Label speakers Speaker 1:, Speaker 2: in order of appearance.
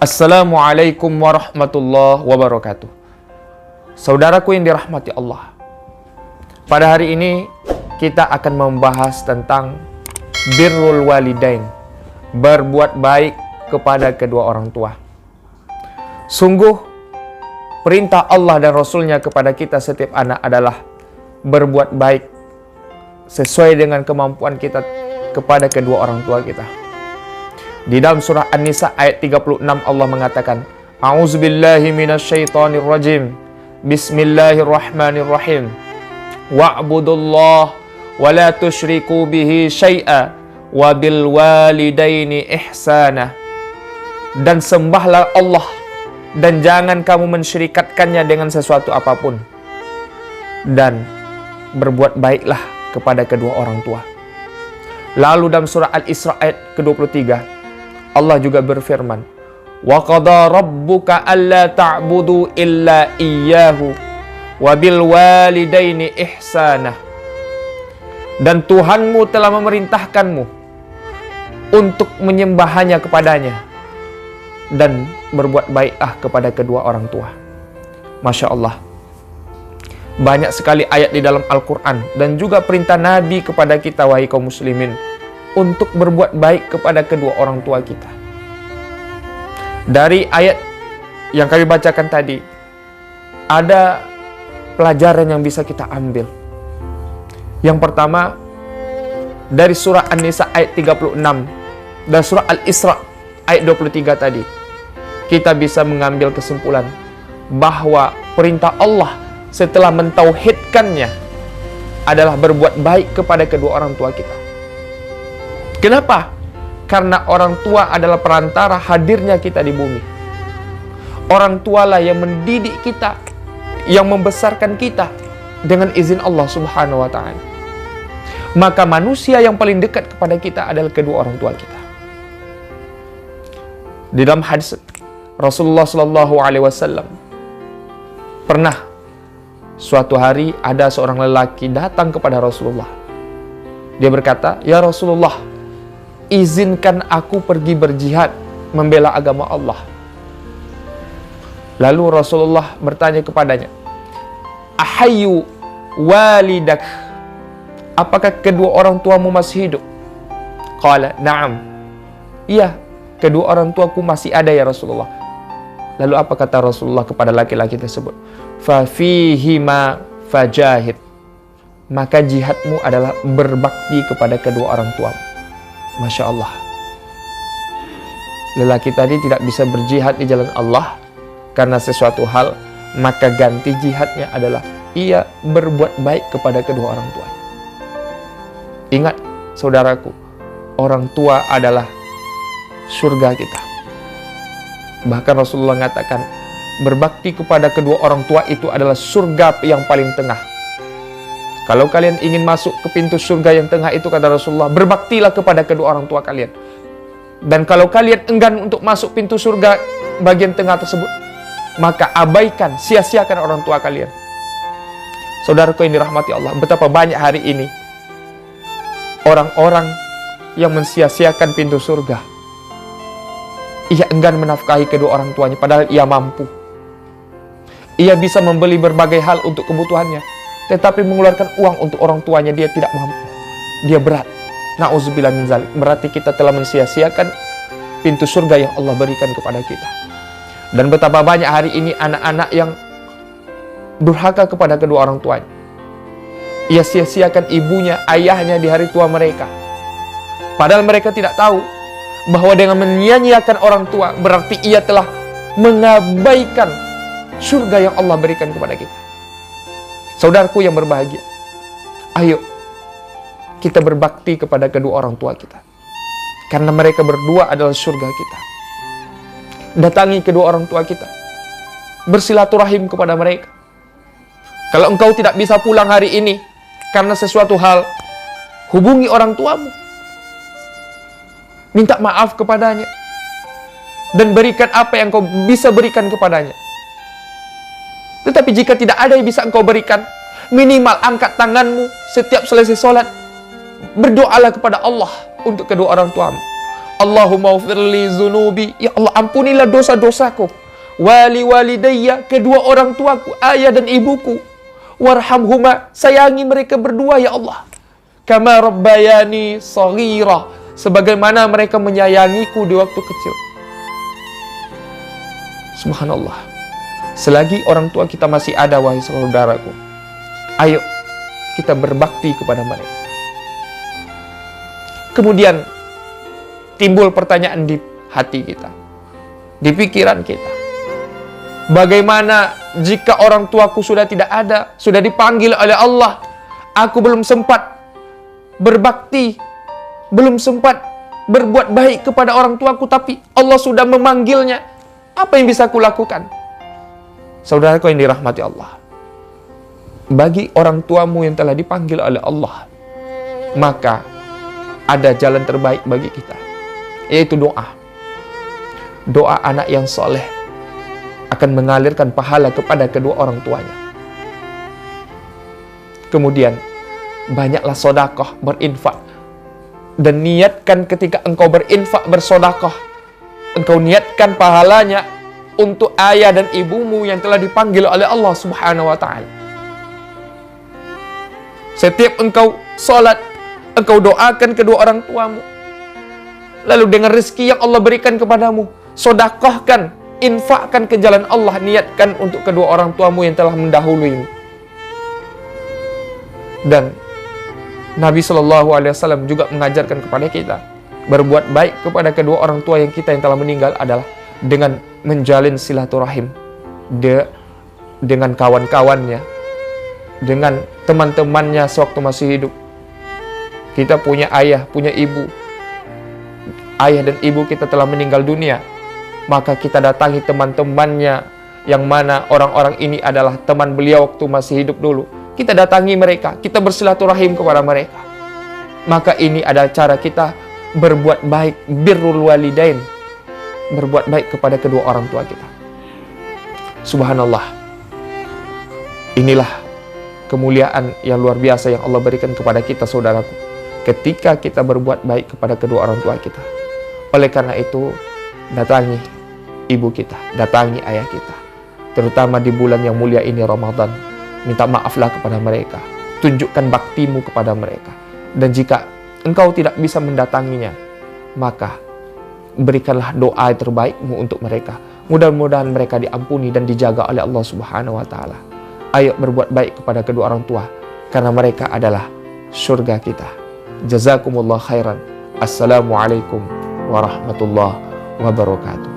Speaker 1: Assalamualaikum warahmatullahi wabarakatuh. Saudaraku yang dirahmati Allah, pada hari ini kita akan membahas tentang birrul walidain, berbuat baik kepada kedua orang tua. Sungguh perintah Allah dan Rasulnya kepada kita setiap anak adalah berbuat baik sesuai dengan kemampuan kita kepada kedua orang tua kita. Di dalam surah An-Nisa ayat 36 Allah mengatakan, A'udzubillahi minasyaitonir rajim. Bismillahirrahmanirrahim. Wa'budullah wa la tusyriku bihi syai'a wa bil walidaini ihsana. Dan sembahlah Allah dan jangan kamu mensyirikatkannya dengan sesuatu apapun. Dan berbuat baiklah kepada kedua orang tua. Lalu dalam surah Al-Isra ayat ke-23 Allah juga berfirman, wa qada rabbuka alla ta'budu illa iyyahu wa bil walidaini ihsana. Dan Tuhanmu telah memerintahkanmu untuk menyembah hanya kepadanya dan berbuat baiklah kepada kedua orang tua. Masya Allah, banyak sekali ayat di dalam Al-Quran dan juga perintah Nabi kepada kita, wahai kaum muslimin, untuk berbuat baik kepada kedua orang tua kita. Dari ayat yang kami bacakan tadi, ada pelajaran yang bisa kita ambil. Yang pertama, dari surah An-Nisa ayat 36 dan surah Al-Isra ayat 23 tadi, kita bisa mengambil kesimpulan bahwa perintah Allah setelah mentauhidkannya adalah berbuat baik kepada kedua orang tua kita. Kenapa? Karena orang tua adalah perantara hadirnya kita di bumi. Orang tualah yang mendidik kita, yang membesarkan kita dengan izin Allah Subhanahu wa Ta'ala. Maka manusia yang paling dekat kepada kita adalah kedua orang tua kita. Di dalam hadis Rasulullah Sallallahu Alaihi Wasallam, pernah suatu hari ada seorang lelaki datang kepada Rasulullah. Dia berkata, "Ya Rasulullah, izinkan aku pergi berjihad membela agama Allah." Lalu Rasulullah bertanya kepadanya, "Ahayyu walidak?" Apakah kedua orang tuamu masih hidup? Qala, "Na'am." Iya, kedua orang tuaku masih ada ya Rasulullah. Lalu apa kata Rasulullah kepada laki-laki tersebut? "Fa fihima fajahid." Maka jihadmu adalah berbakti kepada kedua orang tuamu. Masya Allah. Lelaki tadi tidak bisa berjihad di jalan Allah karena sesuatu hal, maka ganti jihadnya adalah ia berbuat baik kepada kedua orang tuanya. Ingat, saudaraku, orang tua adalah surga kita. Bahkan Rasulullah mengatakan, berbakti kepada kedua orang tua itu adalah surga yang paling tengah. Kalau kalian ingin masuk ke pintu surga yang tengah itu, kata Rasulullah, berbaktilah kepada kedua orang tua kalian. Dan kalau kalian enggan untuk masuk pintu surga bagian tengah tersebut, maka abaikan, sia-siakan orang tua kalian. Saudaraku yang dirahmati Allah, betapa banyak hari ini orang-orang yang mensia-siakan pintu surga. Ia enggan menafkahi kedua orang tuanya, padahal ia mampu. Ia bisa membeli berbagai hal untuk kebutuhannya, tetapi mengeluarkan uang untuk orang tuanya dia tidak mampu. Dia berat. Na'udzubillah min dzalik. Berarti kita telah mensia-siakan pintu surga yang Allah berikan kepada kita. Dan betapa banyak hari ini anak-anak yang durhaka kepada kedua orang tuanya. Ia sia-siakan ibunya, ayahnya di hari tua mereka. Padahal mereka tidak tahu bahwa dengan menyia-nyiakan orang tua berarti ia telah mengabaikan surga yang Allah berikan kepada kita. Saudaraku yang berbahagia, ayo kita berbakti kepada kedua orang tua kita, karena mereka berdua adalah surga kita. Datangi kedua orang tua kita, bersilaturahim kepada mereka. Kalau engkau tidak bisa pulang hari ini karena sesuatu hal, hubungi orang tuamu, minta maaf kepadanya, dan berikan apa yang kau bisa berikan kepadanya. Tetapi jika tidak ada yang bisa engkau berikan, minimal angkat tanganmu setiap selesai sholat. Berdoalah kepada Allah untuk kedua orang tuamu. Allahumma ufirli zunubi, ya Allah ampunilah dosa-dosaku. Wali walidayya, kedua orang tuaku, ayah dan ibuku. Warhamhuma, sayangi mereka berdua ya Allah. Kama rabbayani shaghira, sebagaimana mereka menyayangiku di waktu kecil. Subhanallah. Selagi orang tua kita masih ada, wahai saudaraku, ayo kita berbakti kepada mereka. Kemudian timbul pertanyaan di hati kita, di pikiran kita. Bagaimana jika orang tuaku sudah tidak ada, sudah dipanggil oleh Allah, aku belum sempat berbakti, belum sempat berbuat baik kepada orang tuaku, tapi Allah sudah memanggilnya. Apa yang bisa kulakukan? Saudaraku yang dirahmati Allah, bagi orang tuamu yang telah dipanggil oleh Allah, maka ada jalan terbaik bagi kita, yaitu doa. Doa anak yang soleh akan mengalirkan pahala kepada kedua orang tuanya. Kemudian banyaklah sedekah, berinfak, dan niatkan ketika engkau berinfak, bersedekah, engkau niatkan pahalanya untuk ayah dan ibumu yang telah dipanggil oleh Allah Subhanahu wa ta'ala. Setiap engkau sholat, engkau doakan kedua orang tuamu. Lalu dengan rezeki yang Allah berikan kepadamu, sedekahkan, infakkan ke jalan Allah, niatkan untuk kedua orang tuamu yang telah mendahuluimu. Dan Nabi SAW juga mengajarkan kepada kita, berbuat baik kepada kedua orang tua yang kita yang telah meninggal adalah dengan menjalin silaturahim dengan kawan-kawannya, dengan teman-temannya sewaktu masih hidup. Kita punya ayah, punya ibu. Ayah dan ibu kita telah meninggal dunia, maka kita datangi teman-temannya, yang mana orang-orang ini adalah teman beliau waktu masih hidup dulu. Kita datangi mereka, kita bersilaturahim kepada mereka. Maka ini adalah cara kita berbuat baik, birrul walidain, berbuat baik kepada kedua orang tua kita. Subhanallah. Inilah kemuliaan yang luar biasa yang Allah berikan kepada kita, saudaraku, ketika kita berbuat baik kepada kedua orang tua kita. Oleh karena itu, datangi ibu kita, datangi ayah kita, terutama di bulan yang mulia ini, Ramadan. Minta maaflah kepada mereka, tunjukkan baktimu kepada mereka. Dan jika engkau tidak bisa mendatanginya, maka berikanlah doa terbaikmu untuk mereka. Mudah-mudahan mereka diampuni dan dijaga oleh Allah Subhanahu wa ta'ala. Ayo berbuat baik kepada kedua orang tua, karena mereka adalah surga kita. Jazakumullah khairan. Assalamualaikum warahmatullahi wabarakatuh.